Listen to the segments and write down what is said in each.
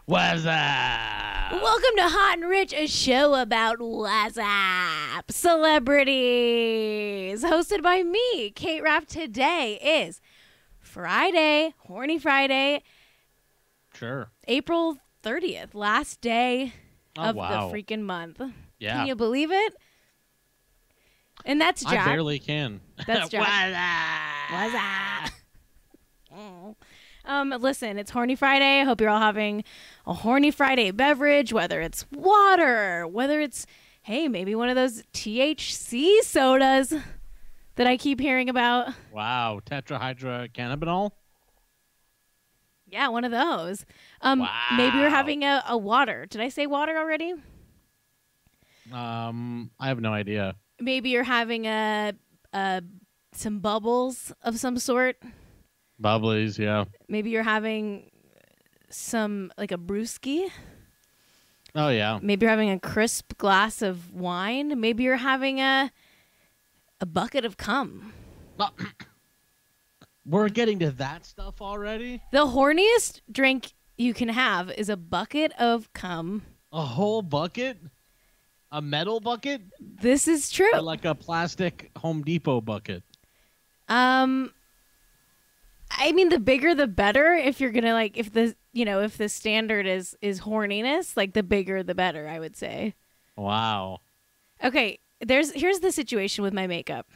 What's up? Welcome to Hot and Rich, a show about WhatsApp celebrities. Hosted by me, Kate Raff. Today is Friday, Horny Friday. Sure. April 30th, last day of wow. the freaking month. Yeah. Can you believe it? And that's Jack. I barely can. That's Jack. What's up? What's up? Listen, it's Horny Friday. I hope you're all having a Horny Friday beverage, whether it's water, whether it's, hey, maybe one of those THC sodas that I keep hearing about. Wow. Tetrahydrocannabinol? Yeah, one of those. Wow. Maybe you're having a water. Did I say water already? I have no idea. Maybe you're having some bubbles of some sort. Bubblies, yeah. Maybe you're having some, like a brewski. Oh, yeah. Maybe you're having a crisp glass of wine. Maybe you're having a bucket of cum. We're getting to that stuff already? The horniest drink you can have is a bucket of cum. A whole bucket? A metal bucket? This is true. Or like a plastic Home Depot bucket? I mean, the bigger the better. If you're gonna if the standard is horniness, like the bigger the better, I would say. Wow. Okay, here's the situation with my makeup.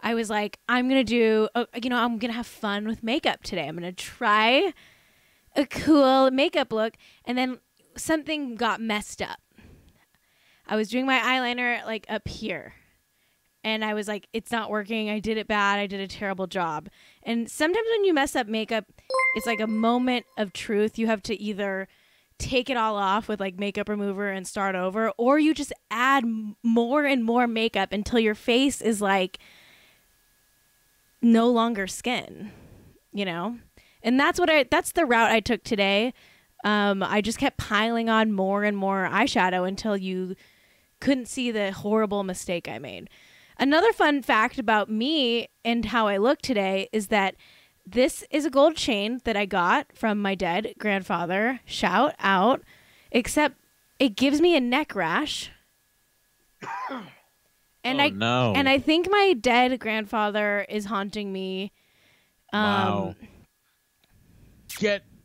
I was like, I'm gonna have fun with makeup today. I'm gonna try a cool makeup look, and then something got messed up. I was doing my eyeliner like up here. And I was like, it's not working. I did it bad. I did a terrible job. And sometimes when you mess up makeup, it's like a moment of truth. You have to either take it all off with like makeup remover and start over, or you just add more and more makeup until your face is like no longer skin, you know? And that's the route I took today. I just kept piling on more and more eyeshadow until you couldn't see the horrible mistake I made. Another fun fact about me and how I look today is that this is a gold chain that I got from my dead grandfather. Shout out. Except it gives me a neck rash. And no. And I think my dead grandfather is haunting me. Wow.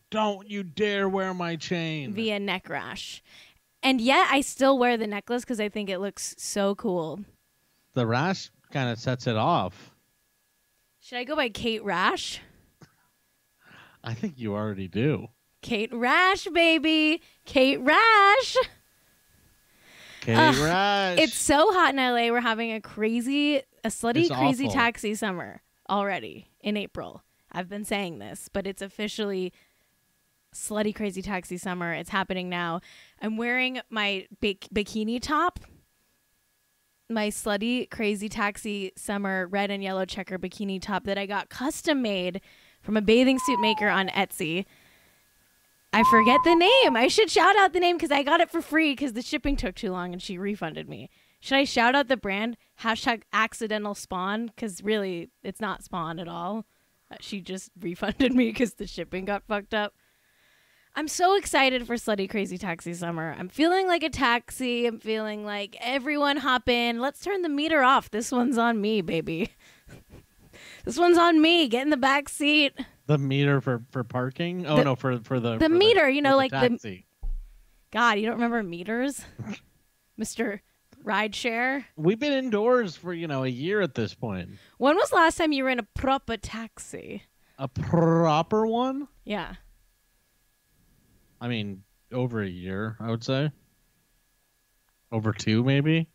Don't you dare wear my chain. Via neck rash. And yet I still wear the necklace because I think it looks so cool. The rash kind of sets it off. Should I go by Kate Rash? I think you already do. Kate Rash, baby. Kate Rash. Kate Rash. It's so hot in LA. We're having a slutty, crazy awful. taxi summer already in April. I've been saying this, but it's officially slutty, crazy taxi summer. It's happening now. I'm wearing my bikini top. My slutty, crazy taxi summer red and yellow checker bikini top that I got custom made from a bathing suit maker on Etsy. I forget the name. I should shout out the name because I got it for free because the shipping took too long and she refunded me. Should I shout out the brand? #accidental spawn, because really it's not spawn at all. She just refunded me because the shipping got fucked up. I'm so excited for Slutty Crazy Taxi Summer. I'm feeling like a taxi. I'm feeling like everyone hop in. Let's turn the meter off. This one's on me, baby. This one's on me. Get in the back seat. The meter for parking? Oh, no, for the meter, the taxi. God, you don't remember meters? Mr. Rideshare? We've been indoors for, a year at this point. When was the last time you were in a proper taxi? A proper one? Yeah. I mean, over a year, I would say. Over 2, maybe?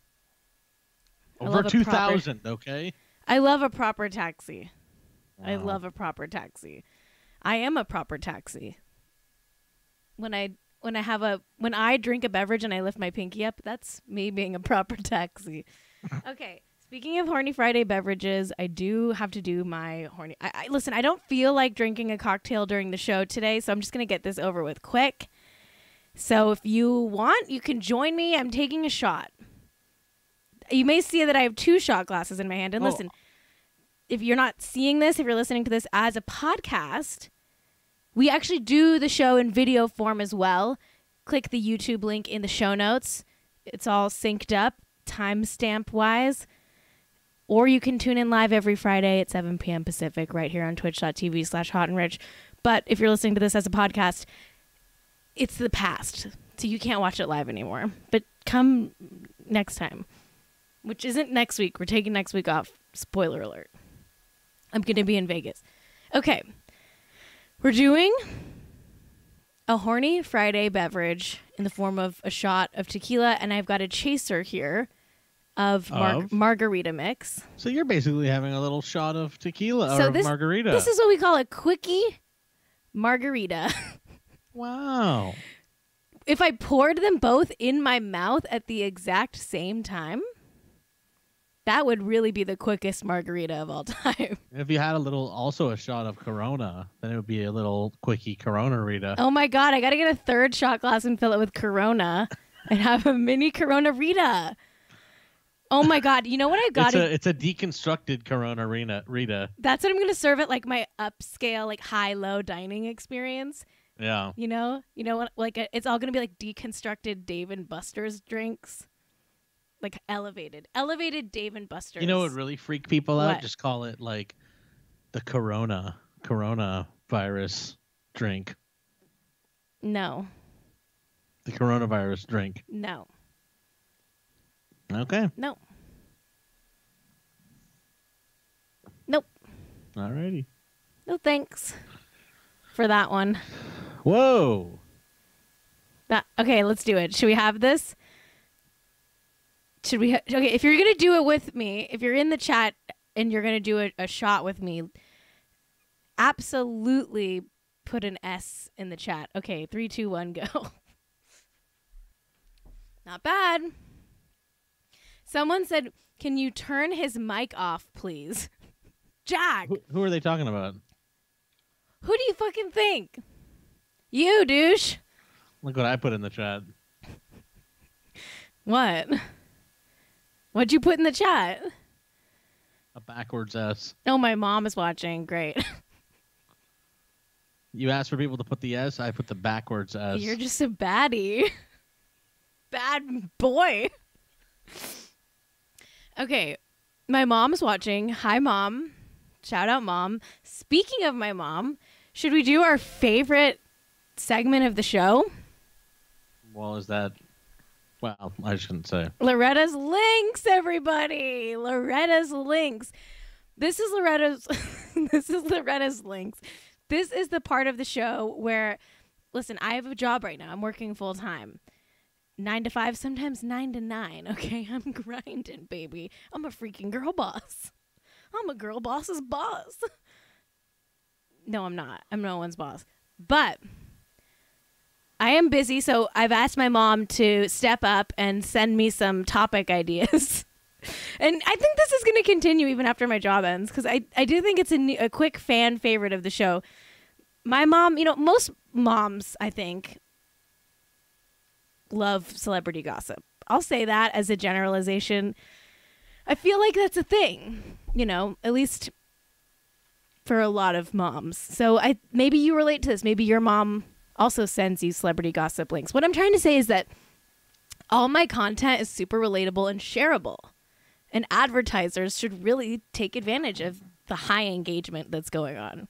Over 2,000, okay? I love a proper taxi. Wow. I love a proper taxi. I am a proper taxi. When I drink a beverage and I lift my pinky up, that's me being a proper taxi. Okay. Speaking of Horny Friday beverages, I do have to do my horny... Listen, I don't feel like drinking a cocktail during the show today, so I'm just going to get this over with quick. So if you want, you can join me. I'm taking a shot. You may see that I have 2 shot glasses in my hand. And listen, if you're not seeing this, if you're listening to this as a podcast, We actually do the show in video form as well. Click the YouTube link in the show notes. It's all synced up, timestamp wise. Or you can tune in live every Friday at 7 p.m. Pacific right here on twitch.tv/hotandrich. But if you're listening to this as a podcast, it's the past. So you can't watch it live anymore. But come next time, which isn't next week. We're taking next week off. Spoiler alert. I'm going to be in Vegas. Okay. We're doing a horny Friday beverage in the form of a shot of tequila. And I've got a chaser here of margarita mix. So you're basically having a little shot of tequila or margarita. This is what we call a quickie margarita. Wow. If I poured them both in my mouth at the exact same time, that would really be the quickest margarita of all time. If you had also a shot of Corona, then it would be a little quickie Corona-rita. Oh my God, I got to get a third shot glass and fill it with Corona and have a mini Corona-rita. Oh my God, you know what I got? It's a deconstructed Corona-rita. That's what I'm going to serve at like my upscale, like high-low dining experience. Yeah. You know what? Like it's all going to be like deconstructed Dave and Buster's drinks. Like elevated Dave and Buster's. You know what would really freak people out? What? Just call it like the Corona virus drink. No. The coronavirus drink. No. Okay. No. Nope. Alrighty. No thanks for that one. Whoa. Okay, let's do it. Should we have this? Okay, if you're going to do it with me, if you're in the chat and you're going to do a shot with me, absolutely put an S in the chat. Okay, 3, 2, 1, go. Not bad. Someone said, can you turn his mic off, please? Jack. Who are they talking about? Who do you fucking think? You, douche. Look what I put in the chat. What? What'd you put in the chat? A backwards S. Oh, my mom is watching. Great. You asked for people to put the S, I put the backwards S. You're just a baddie. Bad boy. Okay. My mom's watching. Hi, Mom. Shout out, Mom. Speaking of my mom, should we do our favorite segment of the show? Well, is that... Well, I shouldn't say. Loretta's Links, everybody. Loretta's Links. This is Loretta's Links. This is the part of the show where, listen, I have a job right now. I'm working full time. 9 to 5, sometimes 9 to 9. Okay, I'm grinding, baby. I'm a freaking girl boss. I'm a girl boss's boss. No, I'm not. I'm no one's boss. But I am busy, so I've asked my mom to step up and send me some topic ideas. And I think this is going to continue even after my job ends, because I do think it's a quick fan favorite of the show. My mom, most moms, I think, love celebrity gossip. I'll say that as a generalization. I feel like that's a thing, at least for a lot of moms. So maybe you relate to this. Maybe your mom also sends you celebrity gossip links. What I'm trying to say is that all my content is super relatable and shareable. And advertisers should really take advantage of the high engagement that's going on.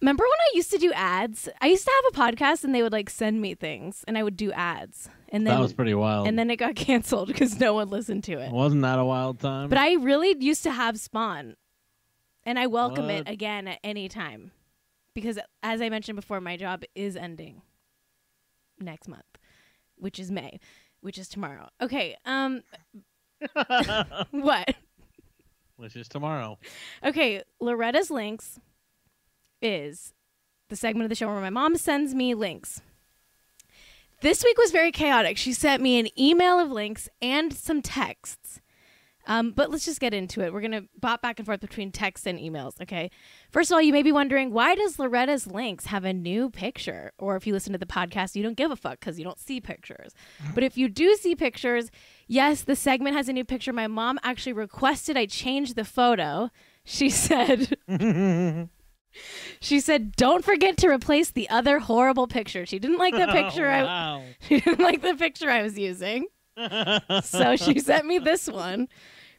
Remember when I used to do ads? I used to have a podcast and they would send me things and I would do ads. And then, that was pretty wild. And then it got canceled because no one listened to it. Wasn't that a wild time? But I really used to have Spawn. And I welcome it again at any time. Because as I mentioned before, my job is ending next month, which is May, which is tomorrow. Okay. What? Which is tomorrow. Okay. Loretta's Links is the segment of the show where my mom sends me links. This week was very chaotic. She sent me an email of links and some texts. But let's just get into it. We're going to bop back and forth between texts and emails, okay? First of all, you may be wondering, why does Loretta's Links have a new picture? Or if you listen to the podcast, you don't give a fuck because you don't see pictures. But if you do see pictures, yes, the segment has a new picture. My mom actually requested I change the photo. She said... She said, "Don't forget to replace the other horrible picture." She didn't like the picture. Wow. She didn't like the picture I was using. So she sent me this one,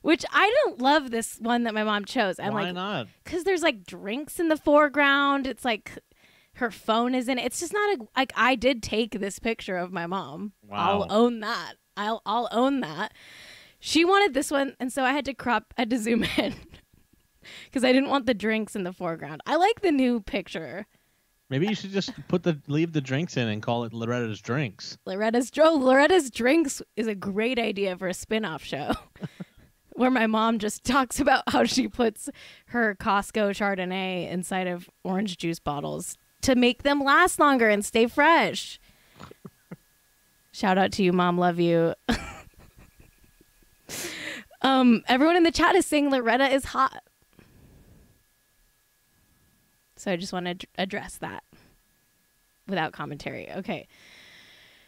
which I don't love this one that my mom chose. I'm Why not? Because there's like drinks in the foreground. It's like her phone is in it. It's just not like I did take this picture of my mom. Wow. I'll own that. I'll own that. She wanted this one, and so I had to zoom in because I didn't want the drinks in the foreground. I like the new picture. Maybe you should just leave the drinks in and call it Loretta's Drinks. Loretta's Drinks is a great idea for a spin-off show where my mom just talks about how she puts her Costco Chardonnay inside of orange juice bottles to make them last longer and stay fresh. Shout out to you, Mom. Love you. Everyone in the chat is saying Loretta is hot. So I just want to address that without commentary. Okay.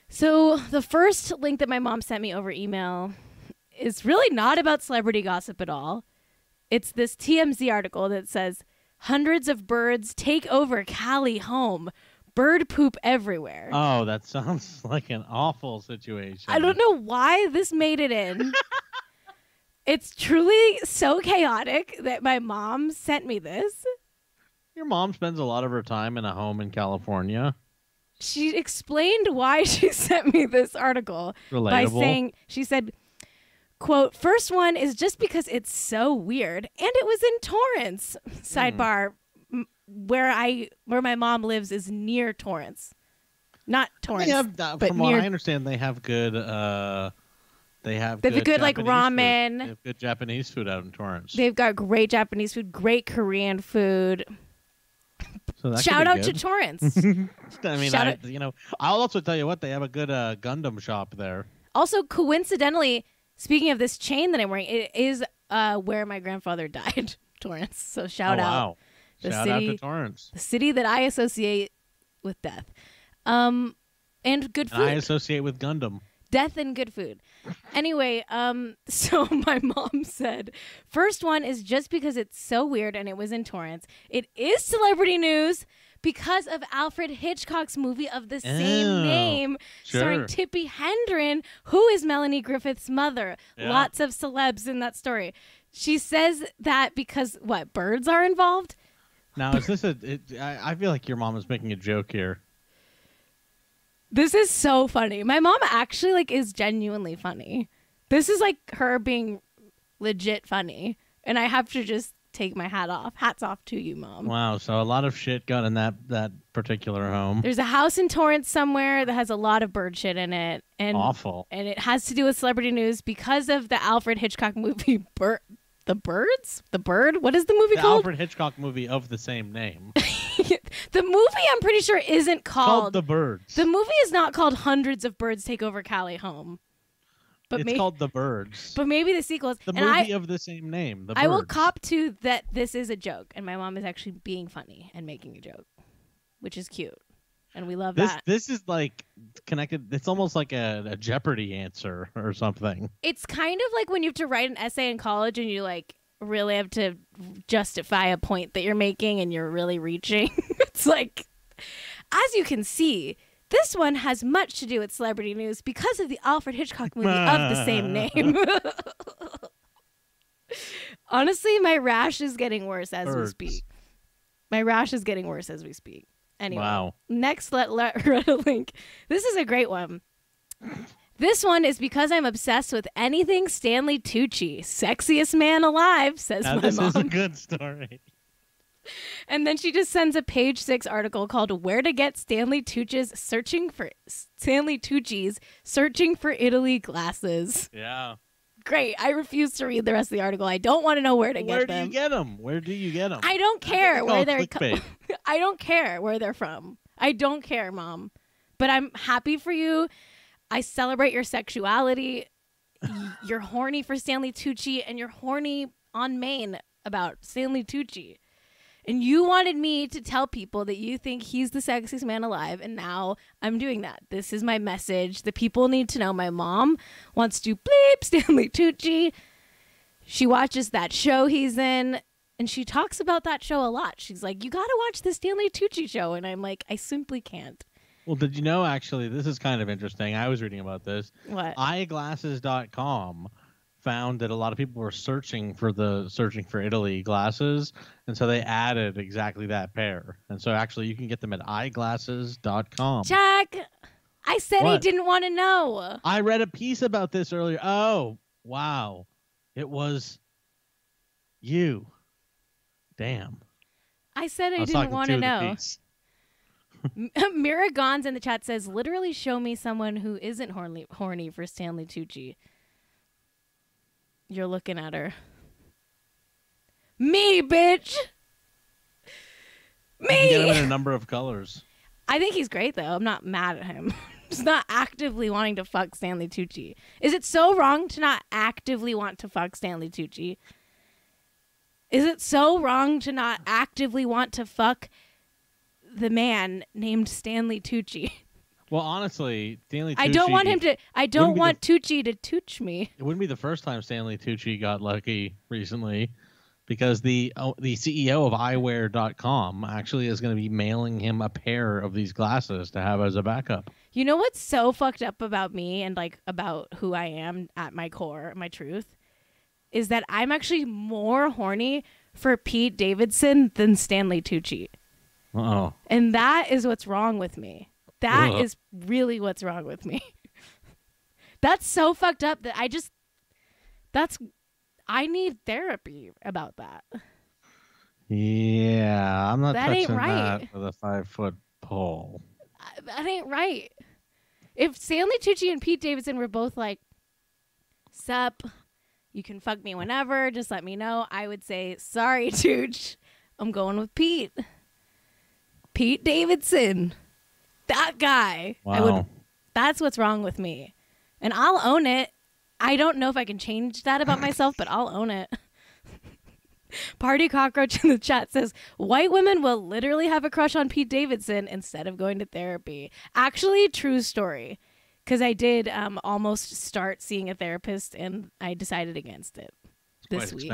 So the first link that my mom sent me over email is really not about celebrity gossip at all. It's this TMZ article that says, "Hundreds of birds take over Cali home. Bird poop everywhere." Oh, that sounds like an awful situation. I don't know why this made it in. It's truly so chaotic that my mom sent me this. Your mom spends a lot of her time in a home in California. She explained why she sent me this article by Relatable. saying, she said, quote, "First one is just because it's so weird, and it was in Torrance." Sidebar, where my mom lives is near Torrance. Not Torrance, but from what I understand, they have good they have good like Japanese ramen. Food. They have good Japanese food out in Torrance. They've got great Japanese food, great Korean food. So that Shout out good. to Torrance. I mean, I'll also tell you what, they have a good Gundam shop there. Also, coincidentally, speaking of this chain that I'm wearing, it is where my grandfather died, Torrance. So shout out. Wow. The Shout city, out to Torrance. The city that I associate with death. And good food. And I associate with Gundam. Death and good food. Anyway, so my mom said, first one is just because it's so weird and it was in Torrance. It is celebrity news because of Alfred Hitchcock's movie of the same name, starring Tippi Hedren, who is Melanie Griffith's mother. Yeah. Lots of celebs in that story. She says that because, what, birds are involved? Now, is this I feel like your mom is making a joke here. This is so funny. My mom actually is genuinely funny. This is her being legit funny. And I have to just take my hat off. Hats off to you, Mom. Wow, so a lot of shit got in that particular home. There's a house in Torrance somewhere that has a lot of bird shit in it. And awful. And it has to do with celebrity news because of the Alfred Hitchcock movie The Birds? The Bird? What is the movie called? The Alfred Hitchcock movie of the same name. The movie, I'm pretty sure, isn't called The Birds. The movie is not called Hundreds of Birds Take Over Cali Home. But it's called The Birds. But maybe the sequel is the movie of the same name. The Birds. I will cop to that this is a joke, and my mom is actually being funny and making a joke, which is cute. And we love that. This is connected. It's almost like a Jeopardy answer or something. It's kind of like when you have to write an essay in college and you really have to justify a point that you're making and you're really reaching. It's as you can see, this one has much to do with celebrity news because of the Alfred Hitchcock movie of the same name. Honestly, my rash is getting worse as we speak. My rash is getting worse as we speak. Anyway, wow. Next, let read a link. This is a great one. This one is because I'm obsessed with anything Stanley Tucci. Sexiest man alive, says my mom. This is a good story. And then she just sends a page 6 article called "Where to Get Stanley Tucci's Searching for Italy Glasses." Yeah. Great. I refuse to read the rest of the article. I don't want to know where to get them. Where do you get them? Where do you get them? I don't care where they're I don't care where they're from. I don't care, Mom. But I'm happy for you. I celebrate your sexuality. You're horny for Stanley Tucci, and you're horny on Maine about Stanley Tucci. And you wanted me to tell people that you think he's the sexiest man alive, and now I'm doing that. This is my message. The people need to know my mom wants to bleep Stanley Tucci. She watches that show he's in, And she talks about that show a lot. She's like, you got to watch the Stanley Tucci show. And I'm like, I simply can't. Well, did you know, actually, this is kind of interesting. I was reading about this. What? Eyeglasses.com found that a lot of people were searching for Italy glasses. And so they added exactly that pair. And so actually you can get them at eyeglasses.com. Jack, I said I What? didn't want to know. I read a piece about this earlier. Oh, wow. It was you. Damn. I said I was didn't talking want to to the know. piece. Mira Gons in the chat says, literally show me someone who isn't horny for Stanley Tucci. You're looking at her. Me, bitch. You can get him Me. in a number of colors. I think he's great, though. I'm not mad at him. Just not actively wanting to fuck Stanley Tucci. Is it so wrong to not actively want to fuck Stanley Tucci? Is it so wrong to not actively want to fuck the man named Stanley Tucci? Well, honestly, Stanley Tucci... I don't want him to... I don't want Tucci to tooch me. It wouldn't be the first time Stanley Tucci got lucky recently, because the CEO of eyewear.com actually is going to be mailing him a pair of these glasses to have as a backup. You know what's so fucked up about me and like about who I am at my core, my truth, is that I'm actually more horny for Pete Davidson than Stanley Tucci. Uh-oh. And that is what's wrong with me. That is really what's wrong with me. That's so fucked up that I need therapy about that. Yeah, I'm not That ain't touching right. that with a 5-foot pole. That ain't right. If Stanley Tucci and Pete Davidson were both like, sup, you can fuck me whenever, just let me know, I would say, sorry, Tooch, I'm going with Pete. Pete Davidson. That guy. Wow. That's what's wrong with me. And I'll own it. I don't know if I can change that about myself, but I'll own it. Party Cockroach in the chat says, white women will literally have a crush on Pete Davidson instead of going to therapy. Actually, true story. Because I did almost start seeing a therapist, and I decided against it this week.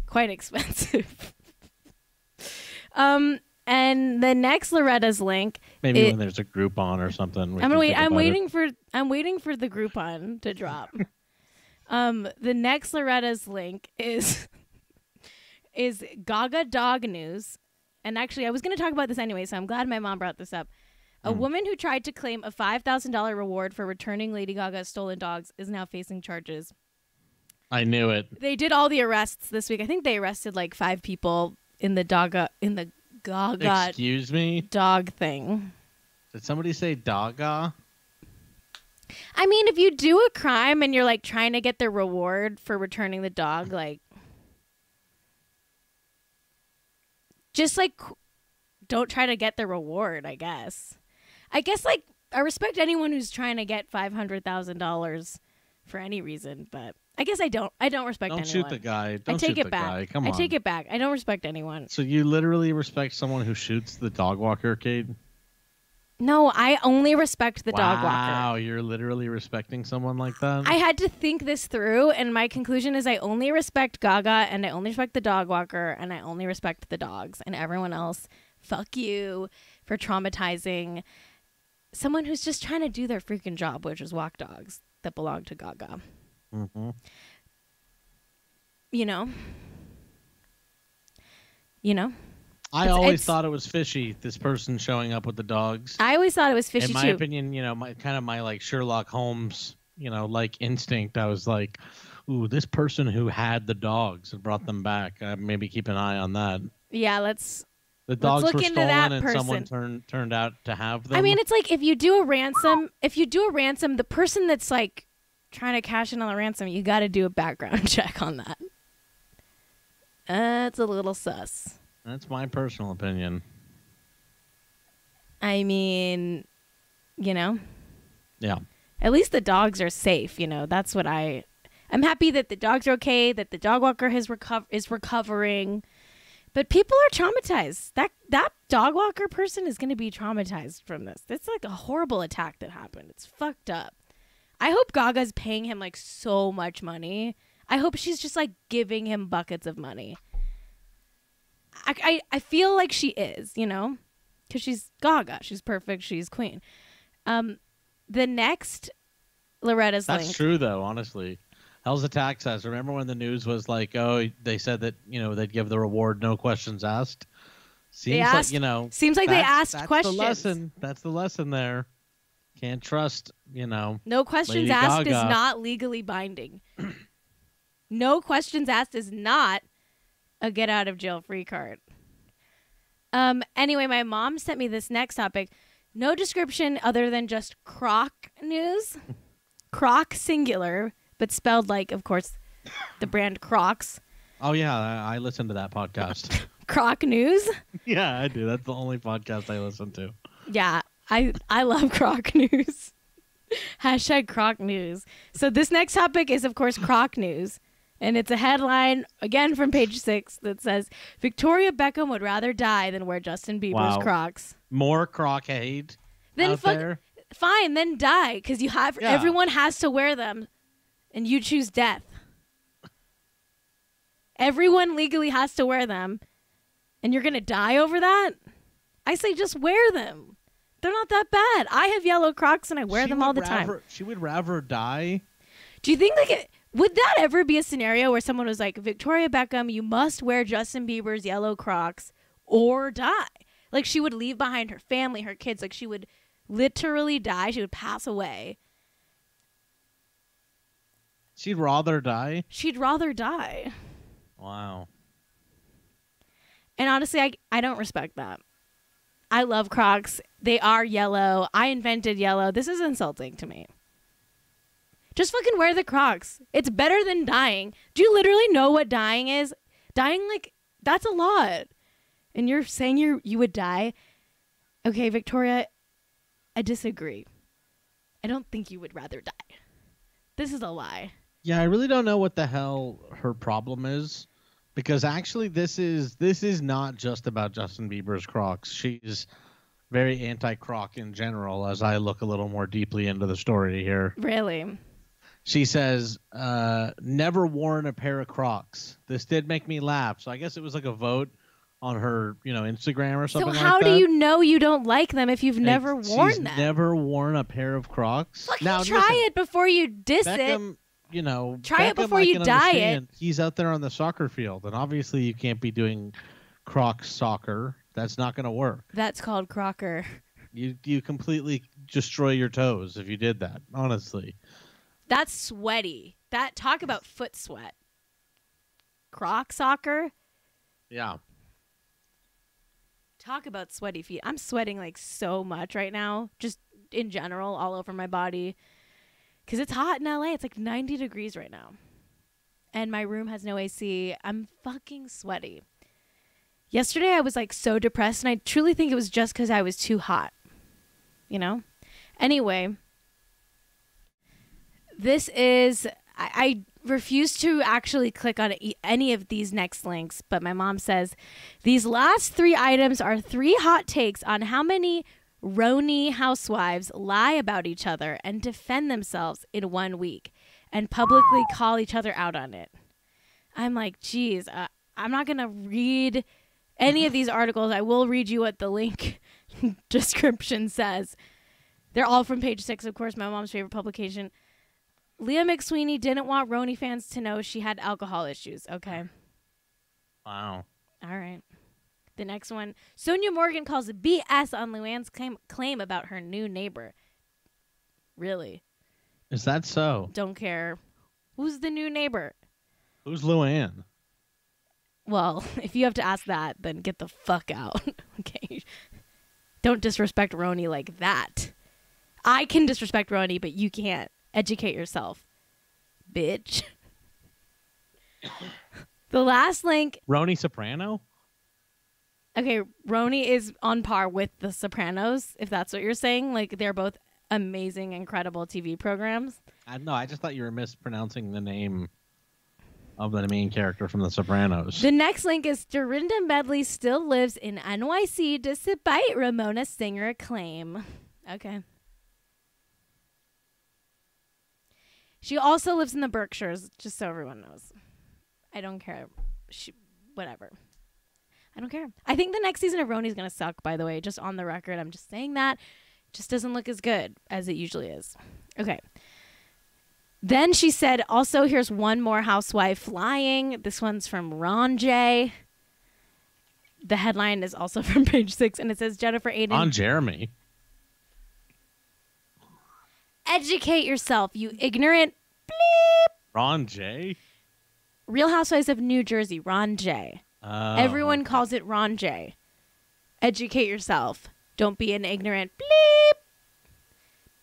Quite expensive. And the next Loretta's link. Maybe when there's a Groupon or something. I'm waiting for the Groupon to drop. The next Loretta's link is Gaga Dog News. And actually, I was going to talk about this anyway, so I'm glad my mom brought this up. A woman who tried to claim a $5,000 reward for returning Lady Gaga's stolen dogs is now facing charges. I knew it. They did all the arrests this week. I think they arrested like 5 people in the Gaga Excuse me? Dog thing. Did somebody say Gaga? I mean, if you do a crime and you're like trying to get the reward for returning the dog, like just like don't try to get the reward, I guess. Like I respect anyone who's trying to get $500,000 for any reason, but I guess I don't respect anyone. Don't shoot the guy. I take it back. I take it back. I don't respect anyone. So you literally respect someone who shoots the dog walker, Kate? No, I only respect the dog walker. Wow, you're literally respecting someone like that? I had to think this through, and my conclusion is I only respect Gaga, and I only respect the dog walker, and I only respect the dogs. And everyone else, fuck you for traumatizing someone who's just trying to do their freaking job, which is walk dogs that belong to Gaga. Mm-hmm. You know? I always thought it was fishy, this person showing up with the dogs. I always thought it was fishy, too. In my opinion, my like Sherlock Holmes, like instinct, I was like, ooh, this person who had the dogs and brought them back, maybe keep an eye on that. Yeah, The dogs look were into stolen that and person. someone turned out to have them. I mean, it's like if you do a ransom, the person that's like trying to cash in on the ransom, you got to do a background check on that. It's a little sus. That's my personal opinion. I mean, Yeah. At least the dogs are safe, That's what I'm happy that the dogs are okay, that the dog walker is recovering. But people are traumatized. That dog walker person is going to be traumatized from this. It's like a horrible attack that happened. It's fucked up. I hope Gaga's paying him like so much money. I hope she's just like giving him buckets of money. I feel like she is, you know, because she's Gaga. She's perfect. She's queen. The next Loretta's That's link. true, though, honestly. Hell's Attack says, remember when the news was like, oh, they said that, they'd give the reward, no questions asked? Seems like, Seems like they asked that's questions. The lesson. That's the lesson there. Can't trust, No questions Lady asked Gaga. is not legally binding. No questions asked is not a get out of jail free card. Anyway, my mom sent me this next topic. No description other than just Croc news. Croc singular, but spelled like, of course, the brand Crocs. Oh, yeah. I listened to that podcast. Croc news? Yeah, I do. That's the only podcast I listen to. Yeah, I love Croc news. Hashtag Croc news. So this next topic is, of course, Croc news. And it's a headline, again from page 6, that says, Victoria Beckham would rather die than wear Justin Bieber's Crocs. More Croc hate Then there? Fine, then die, because everyone has to wear them, and you choose death. Everyone legally has to wear them, and you're going to die over that? I say just wear them. They're not that bad. I have yellow Crocs, and I wear them all the time. She would rather die? Do you think would that ever be a scenario where someone was like, Victoria Beckham, you must wear Justin Bieber's yellow Crocs or die? Like, she would leave behind her family, her kids. Like, she would literally die. She would pass away. She'd rather die? She'd rather die. Wow. And honestly, I don't respect that. I love Crocs. They are yellow. I invented yellow. This is insulting to me. Just fucking wear the Crocs. It's better than dying. Do you literally know what dying is? Dying, like, that's a lot. And you're saying you would die? Okay, Victoria, I disagree. I don't think you would rather die. This is a lie. Yeah, I really don't know what the hell her problem is. Because actually this is not just about Justin Bieber's Crocs. She's very anti-Croc in general, as I look a little more deeply into the story here. Really? She says, never worn a pair of Crocs. This did make me laugh. So I guess it was like a vote on her, Instagram or something like that. So how do you know you don't like them if you've never worn them? She's never worn a pair of Crocs. Fucking try it before you diss Beckham, it. Try it before you diet. He's out there on the soccer field, and obviously you can't be doing Crocs soccer. That's not going to work. That's called Crocker. You completely destroy your toes if you did that, honestly. That's sweaty. Talk about foot sweat. Croc soccer? Yeah. Talk about sweaty feet. I'm sweating like so much right now, just in general, all over my body. Because it's hot in LA. It's like 90 degrees right now. And my room has no AC. I'm fucking sweaty. Yesterday I was like so depressed, and I truly think it was just because I was too hot. Anyway, this is... I refuse to actually click on any of these next links, but my mom says, these last 3 items are 3 hot takes on how many Roni housewives lie about each other and defend themselves in 1 week and publicly call each other out on it. I'm like, geez, I'm not going to read any of these articles. I will read you what the link description says. They're all from page 6, of course, my mom's favorite publication. Leah McSweeney didn't want Roni fans to know she had alcohol issues. Okay. Wow. All right. The next one. Sonia Morgan calls BS on Luann's claim about her new neighbor. Really? Is that so? Don't care. Who's the new neighbor? Who's Luann? Well, if you have to ask that, then get the fuck out. Okay. Don't disrespect Roni like that. I can disrespect Roni, but you can't. Educate yourself, bitch. The last link. Roni Soprano? Okay, Roni is on par with The Sopranos, if that's what you're saying. Like, they're both amazing, incredible TV programs. No, I just thought you were mispronouncing the name of the main character from The Sopranos. The next link is Dorinda Medley still lives in NYC despite Ramona Singer acclaim. Okay. She also lives in the Berkshires, just so everyone knows. I don't care. Whatever. I don't care. I think the next season of Roni's going to suck, by the way. Just on the record, I'm just saying that. It just doesn't look as good as it usually is. Okay. Then she said, also, here's one more housewife flying. This one's from Ron J. The headline is also from Page 6, and it says Jennifer Aiden. On Jeremy. Educate yourself, you ignorant bleep. Ron J? Real Housewives of New Jersey, Ron J. Oh, Everyone calls it Ron J. Educate yourself. Don't be an ignorant bleep.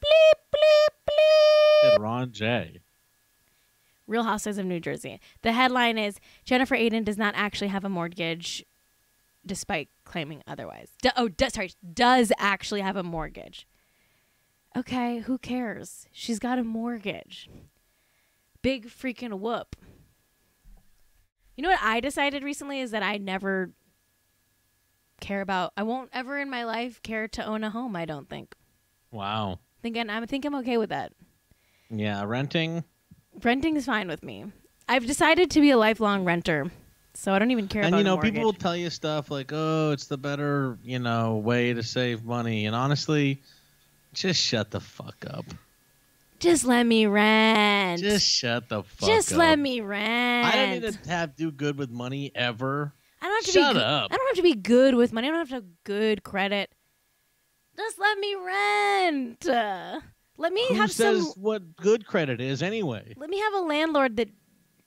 Bleep, bleep, bleep. Ron J. Real Housewives of New Jersey. The headline is Jennifer Aiden does not actually have a mortgage despite claiming otherwise. Does actually have a mortgage. Okay, who cares? She's got a mortgage. Big freaking whoop. You know what I decided recently is that I never care about, I won't ever in my life care to own a home, I don't think. Wow. I think I'm okay with that. Yeah, renting. Renting is fine with me. I've decided to be a lifelong renter, so I don't even care about a mortgage. People will tell you stuff like, oh, it's the better, way to save money. And honestly, just shut the fuck up. Just let me rent. Just shut the fuck up. Just let me rent. I don't need to do good with money ever. I don't have to Shut up. I don't have to be good with money. I don't have to have good credit. Just let me rent. Let me Who says what good credit is anyway? Let me have a landlord that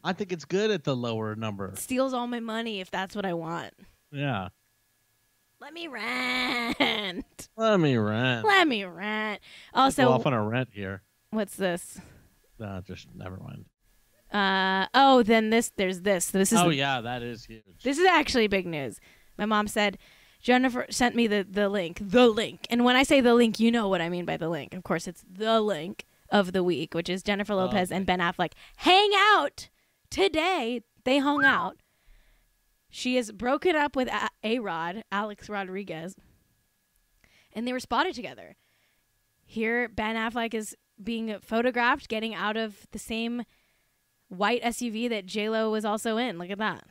I think it's good at the lower number. Steals all my money if that's what I want. Yeah. Let me rent. Let me rent. Let me rent. Also, go off on a rent here. What's this? Just never mind. Then there's this. This is. Oh yeah, that is huge. This is actually big news. My mom said Jennifer sent me the link. The link. And when I say the link, you know what I mean by the link. Of course, it's the link of the week, which is Jennifer Lopez and Ben Affleck hang out today. They hung out. She is broken up with A-Rod, Alex Rodriguez, and they were spotted together. Here, Ben Affleck is being photographed getting out of the same white SUV that J-Lo was also in. Look at that.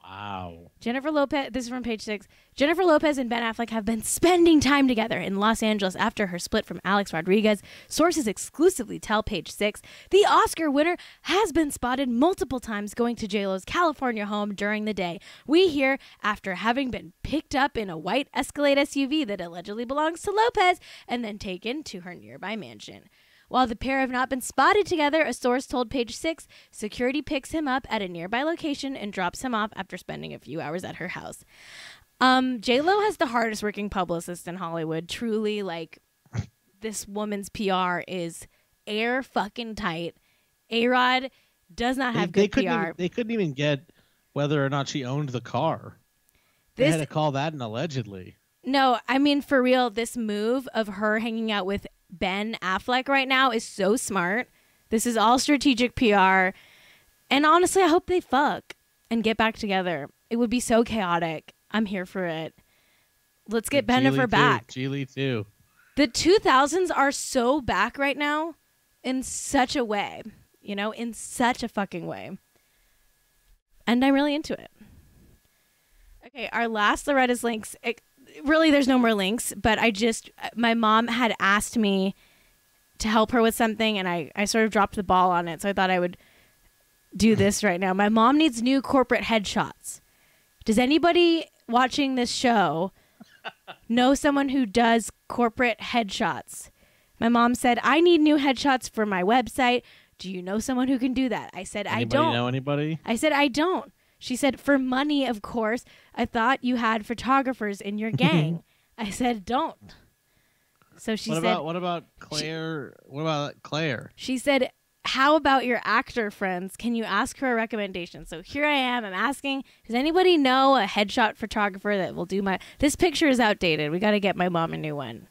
Wow. Jennifer Lopez, this is from Page 6. Jennifer Lopez and Ben Affleck have been spending time together in Los Angeles after her split from Alex Rodriguez. Sources exclusively tell Page 6 the Oscar winner has been spotted multiple times going to J-Lo's California home during the day. We hear after having been picked up in a white Escalade SUV that allegedly belongs to Lopez and then taken to her nearby mansion. While the pair have not been spotted together, a source told Page 6, security picks him up at a nearby location and drops him off after spending a few hours at her house. J-Lo has the hardest working publicist in Hollywood. Truly, this woman's PR is air fucking tight. A-Rod does not have good PR. They couldn't even get whether or not she owned the car. They had to call that an allegedly. No, I mean, for real, this move of her hanging out with Ben Affleck right now is so smart. This is all strategic PR. And honestly, I hope they fuck and get back together. It would be so chaotic. I'm here for it. Let's get Bennifer back. Geely too. The 2000s are so back right now in such a way. In such a fucking way. And I'm really into it. Okay, our last Loretta's links. Really, there's no more links, but my mom had asked me to help her with something, and I sort of dropped the ball on it, so I thought I would do this right now. My mom needs new corporate headshots. Does anybody watching this show know someone who does corporate headshots? My mom said, I need new headshots for my website. Do you know someone who can do that? I said, I don't. Know anybody? I said, I don't. She said, for money, of course. I thought you had photographers in your gang. I said, don't. So she said. What about Claire? What about Claire? She said, how about your actor friends? Can you ask her a recommendation? So here I am. I'm asking, does anybody know a headshot photographer that will do this picture is outdated. We got to get my mom a new one.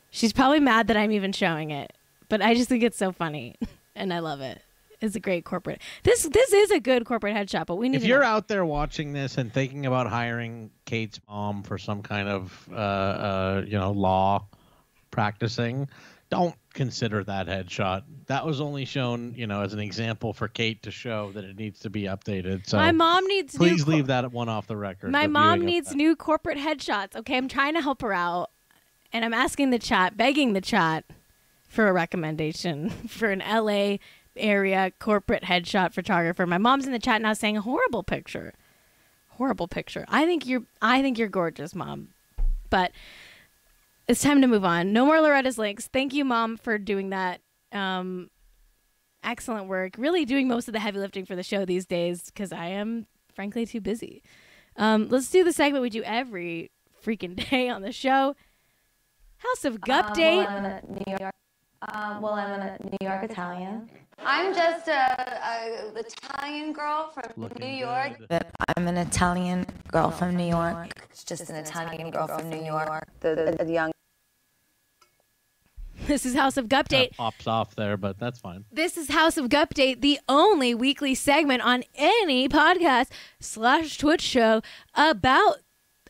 She's probably mad that I'm even showing it, but I just think it's so funny and I love it. It's a great corporate. This is a good corporate headshot, but we need. If you're out there watching this and thinking about hiring Kate's mom for some kind of law practicing, don't consider that headshot. That was only shown, as an example for Kate to show that it needs to be updated. So my mom needs please leave that one off the record. My mom needs new corporate headshots. Okay, I'm trying to help her out, and I'm asking the chat, begging the chat for a recommendation for an LA area corporate headshot photographer. My mom's in the chat now saying horrible picture. Horrible picture. I think you're gorgeous, Mom. But it's time to move on. No more Loretta's links. Thank you, Mom, for doing that. Excellent work. Really doing most of the heavy lifting for the show these days because I am, frankly, too busy. Let's do the segment we do every freaking day on the show. House of Gupdate. I'm a New York Italian. I'm just a Italian girl from New York. I'm an Italian girl from New York. It's just an Italian girl from New York. The young. This is House of Gupdate. Pops off there, but that's fine. This is House of Gupdate, the only weekly segment on any podcast / Twitch show about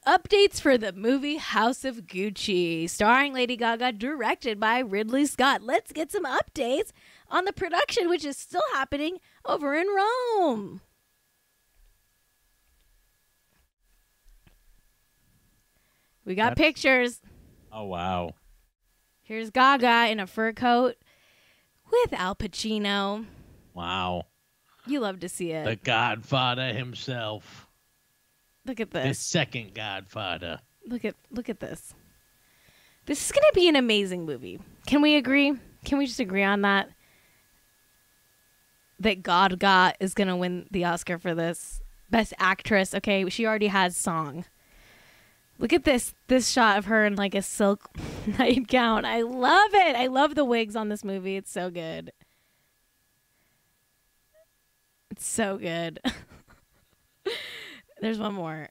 updates for the movie House of Gucci, starring Lady Gaga, directed by Ridley Scott. Let's get some updates on the production, which is still happening over in Rome. We got pictures. Oh, wow. Here's Gaga in a fur coat with Al Pacino. Wow. You love to see it. The Godfather himself. Look at this. The second Godfather. Look at this. This is going to be an amazing movie. Can we agree? Can we just agree on that? That Gaga is going to win the Oscar for this. Best Actress. Okay, she already has song. Look at this shot of her in like a silk nightgown. I love it. I love the wigs on this movie. It's so good. It's so good. There's one more.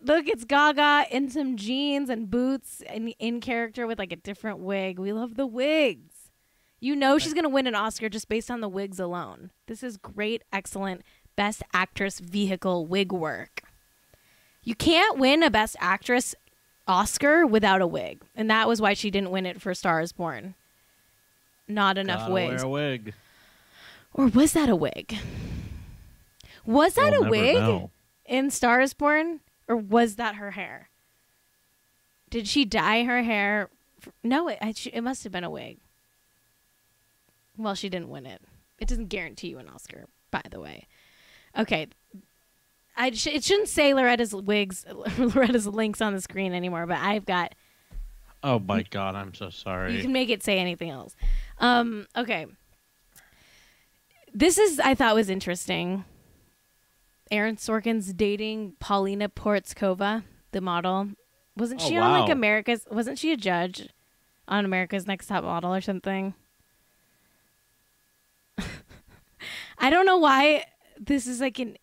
Look, it's Gaga in some jeans and boots and in character with like a different wig. We love the wigs. You know she's going to win an Oscar just based on the wigs alone. This is great, excellent Best Actress vehicle wig work. You can't win a Best Actress Oscar without a wig. And that was why she didn't win it for Star is Born. Not enough wigs. Wear a wig. Or was that a wig? Was that a wig know. in Star is Born? Or was that her hair? Did she dye her hair? No, it must have been a wig. Well, she didn't win it. It doesn't guarantee you an Oscar, by the way. Okay. It shouldn't say Loretta's links on the screen anymore, but I've got... Oh, my God. I'm so sorry. You can make it say anything else. Okay. This I thought was interesting. Aaron Sorkin's dating Paulina Portskova, the model. Wasn't she on like America's... Wasn't she a judge on America's Next Top Model or something? I don't know why this is like an...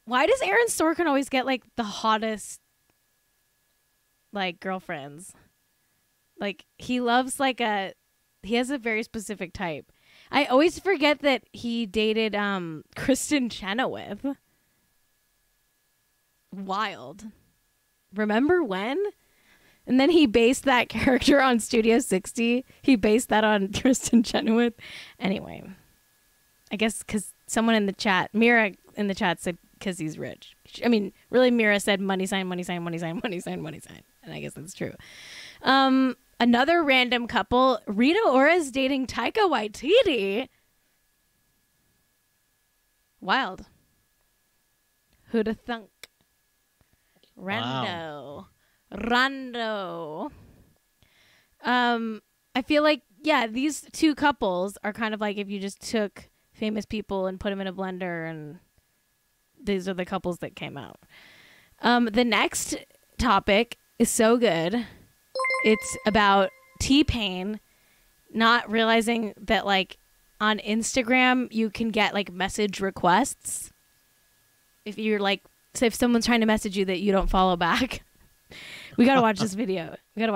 Why does Aaron Sorkin always get like the hottest like girlfriends? Like he loves like he has a very specific type. I always forget that he dated Kristen Chenoweth. Wild. Remember when? And then he based that character on Studio 60. He based that on Kristen Chenoweth. Anyway, I guess because someone in the chat, Mira in the chat said because he's rich. I mean, really, Mira said money sign, money sign, money sign, money sign, money sign. And I guess that's true. Another random couple, Rita Ora's dating Taika Waititi. Wild. Who'da thunk? Rando. Rando. I feel like, yeah, these two couples are kind of like if you just took famous people and put them in a blender, and these are the couples that came out. The next topic is so good. It's about T-Pain not realizing that, like, on Instagram, you can get, like, message requests. If you're, like, say if someone's trying to message you that you don't follow back. We gotta watch this video. Here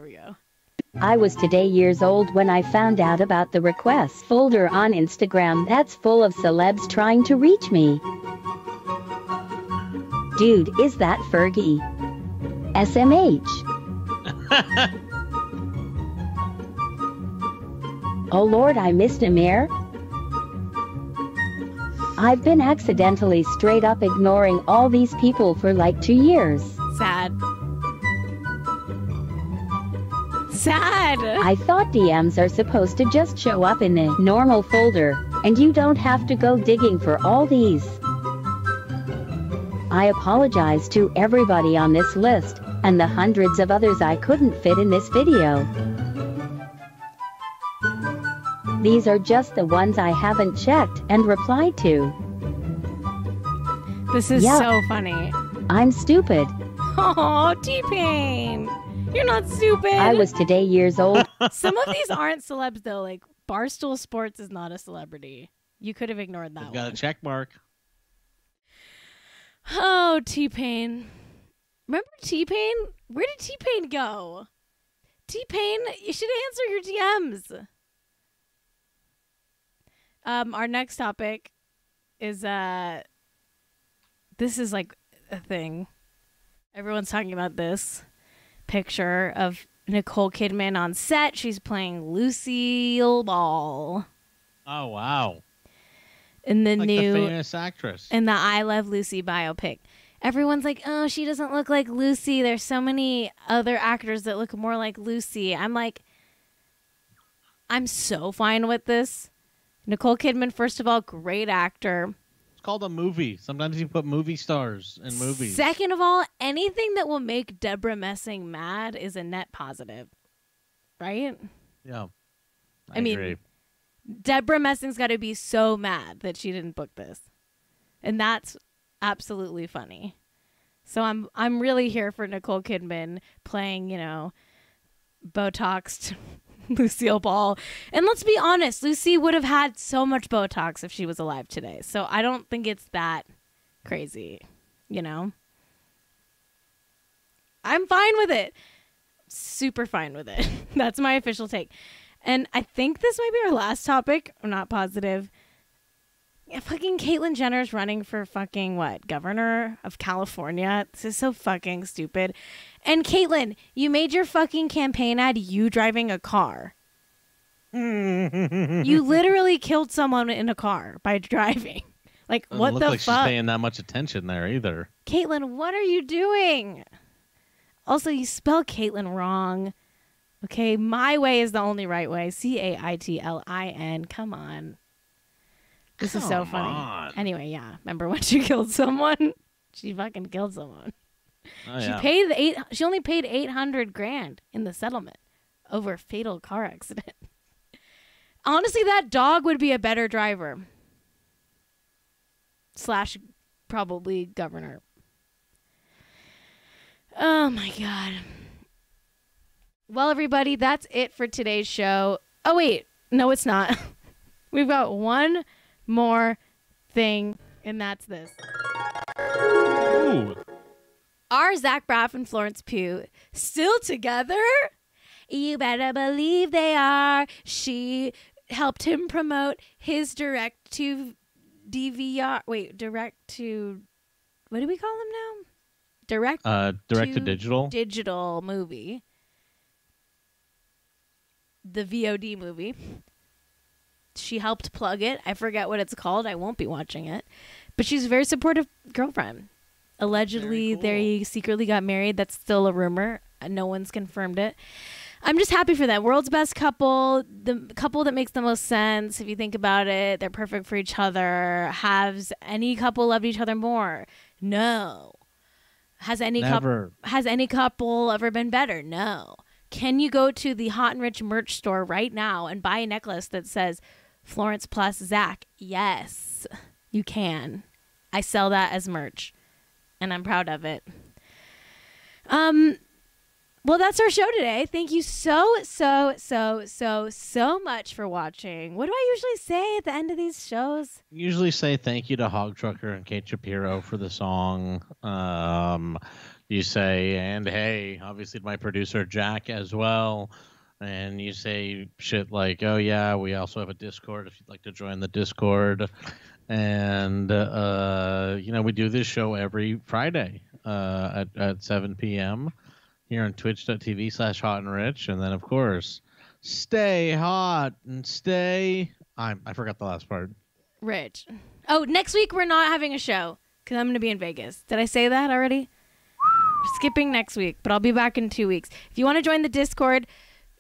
we go. I was today years old when I found out about the requests folder on Instagram that's full of celebs trying to reach me. Dude, is that Fergie? SMH. Oh Lord, I missed a mare. I've been accidentally straight up ignoring all these people for like 2 years. Sad. Sad. I thought DMs are supposed to just show up in a normal folder, and you don't have to go digging for all these. I apologize to everybody on this list, and the hundreds of others I couldn't fit in this video. These are just the ones I haven't checked and replied to. This is so funny. I'm stupid. Oh, T-Pain. You're not stupid. I was today years old. Some of these aren't celebs, though. Like, Barstool Sports is not a celebrity. You could have ignored that one. Got a check mark. Oh, T-Pain. Remember T-Pain? Where did T-Pain go? T-Pain, you should answer your DMs. Our next topic is, this is like a thing. Everyone's talking about this picture of Nicole Kidman on set. She's playing Lucille Ball. Oh, wow. In the like new the famous actress. in the I Love Lucy biopic. Everyone's like, oh, she doesn't look like Lucy. There's so many other actors that look more like Lucy. I'm like, I'm so fine with this. Nicole Kidman, first of all, great actor. It's called a movie. Sometimes you put movie stars in movies. Second of all, anything that will make Deborah Messing mad is a net positive. Right? Yeah. I mean, agree. Deborah Messing's got to be so mad that she didn't book this. And that's absolutely funny. So I'm really here for Nicole Kidman playing, you know, Botoxed Lucille Ball. And let's be honest, Lucy would have had so much Botox if she was alive today. So I don't think it's that crazy, you know? I'm fine with it. Super fine with it. That's my official take. And I think this might be our last topic. I'm not positive. Yeah, fucking Caitlyn Jenner's running for fucking what? Governor of California? This is so fucking stupid. And Caitlyn, you made your fucking campaign ad you driving a car. You literally killed someone in a car by driving. Like, Doesn't what look the like fuck? she's paying that much attention there either. Caitlyn, what are you doing? Also, you spell Caitlyn wrong. Okay, my way is the only right way. Caitlin. Come on. This is so funny. on. Anyway, yeah. Remember when she killed someone? She fucking killed someone. Oh, She yeah. She only paid $800,000 in the settlement over a fatal car accident. Honestly, that dog would be a better driver. / probably governor. Oh my God. Well, everybody, that's it for today's show. Oh, wait. No, it's not. We've got one more thing, and that's this. Ooh. Are Zach Braff and Florence Pugh still together? You better believe they are. She helped him promote his direct to what do we call him now? Direct to digital. Digital movie. The VOD movie. She helped plug it. I forget what it's called. I won't be watching it. But she's a very supportive girlfriend. Allegedly, they secretly got married. That's still a rumor. No one's confirmed it. I'm just happy for that. World's best couple. The couple that makes the most sense. If you think about it, they're perfect for each other. Has any couple loved each other more? No. Has any couple ever been better? No. Can you go to the Hot and Rich merch store right now and buy a necklace that says Florence plus Zach? Yes, you can. I sell that as merch, and I'm proud of it. Well, that's our show today. Thank you so much for watching. What do I usually say at the end of these shows? Usually say thank you to Hog Trucker and Kate Shapiro for the song. You say, and hey, obviously to my producer Jack as well. And you say shit like, oh yeah, we also have a Discord if you'd like to join the Discord. And, we do this show every Friday at 7 p.m. here on twitch.tv/hot and rich. And then, of course, stay hot and stay... I forgot the last part. Rich. Oh, next week we're not having a show because I'm going to be in Vegas. Did I say that already? Skipping next week, but I'll be back in 2 weeks. If you want to join the Discord,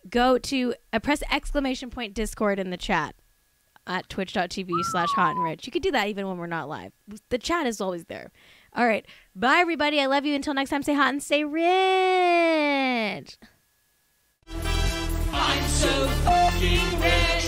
go to press ! Discord in the chat at twitch.tv/hot and rich. You could do that even when we're not live. The chat is always there. All right. Bye, everybody. I love you. Until next time, stay hot and stay rich. I'm so fucking rich.